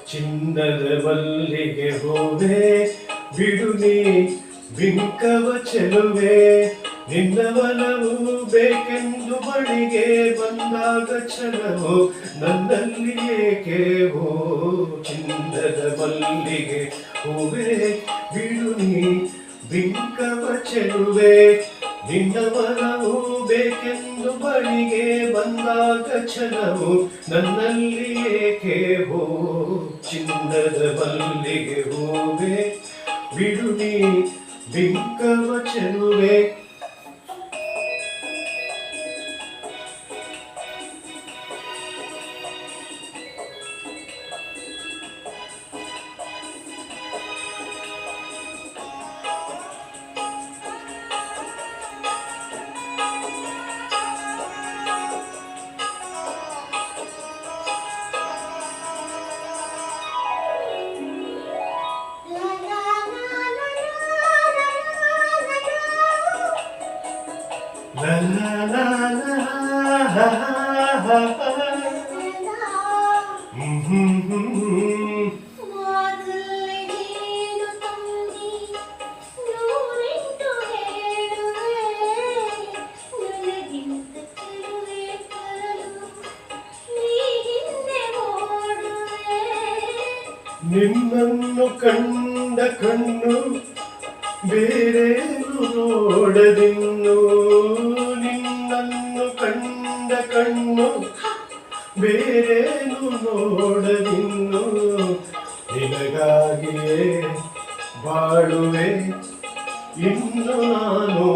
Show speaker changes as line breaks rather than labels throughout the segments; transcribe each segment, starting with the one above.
ಚಿನ್ನದ ಮಲ್ಲಿಗೆ ಹೂವೆ ಬಿಡು ನೀ ಬಿಂಕವ ಚೆಲುವೆ ನಿನ್ನ ಮನವು ಬೇಕೆಂದು ಬಳಿಗೆ ಬಂದಾಗ ಛಲವು ನನ್ನಲ್ಲಿ ಏಕೆ ಹೋ ಚಿನ್ನದ ಮಲ್ಲಿಗೆ ಹೂವೆ ಬಿಡು ನೀ ಬಿಂಕವ ಚೆಲುವೆ ನಿನ್ನ ಮನವು ಬೇಕೆಂದು ಬಳಿಗೆ ಬಂದಾಗ ಛಲವು ನನ್ನಲ್ಲಿ ಏಕೆ ಹೋ ಚಿನ್ನದ ಮಲ್ಲಿಗೆ ಹೂವೆ ಬಿಡು ನೀ ಬಿಂಕವ ಚೆಲುವೆ. La la la la la ನಿನ್ನನ್ನು ಕಂಡ ಕಣ್ಣು ಬೇರೇನು ನೋಡದಿನ್ನು ನಿನ್ನನ್ನು ಕಂಡ ಕಣ್ಣು ಬೇರೇನು ನೋಡದಿನ್ನು ನಿನಗಾಗಿಯೇ ಬಾಳುವೆ ಇನ್ನು ನಾನು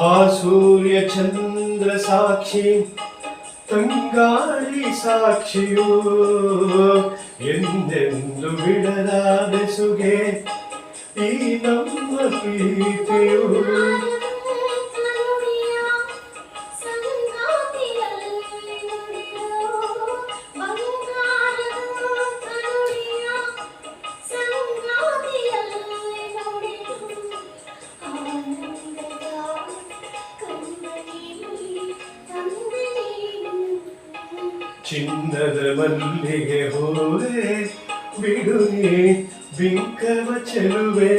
ಆ ಸೂರ್ಯ ಚಂದ್ರ ಸಾಕ್ಷಿ ತಂಗಾಳಿ ಸಾಕ್ಷಿಯು ಎಂದೆಂದು ಬಿಡದ ಬೆಸುಗೆ ಈ ನಮ್ಮ ಪ್ರೀತಿಯು ಚಿನ್ನದ ಮಲ್ಲಿಗೆ ಹೂವೆ ಬಿಡು ನೀ ಬಿಂಕವ ಚೆಲುವೆ.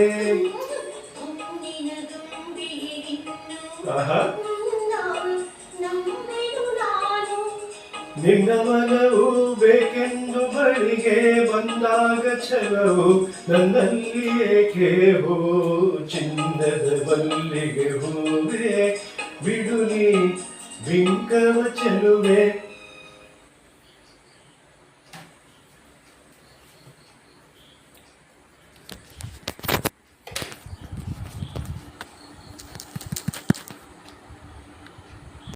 ನಿನ್ನ ಮನವು ಬೇಕೆಂದು ಬಳಿಗೆ ಬಂದಾಗ ಛಲವು ನನ್ನಲ್ಲಿ ಏಕೆ ಹೋ ಚಿನ್ನದ ಮಲ್ಲಿಗೆ ಹೂವೆ ಬಿಡು ನೀ ಬಿಂಕವ ಚೆಲುವೆ.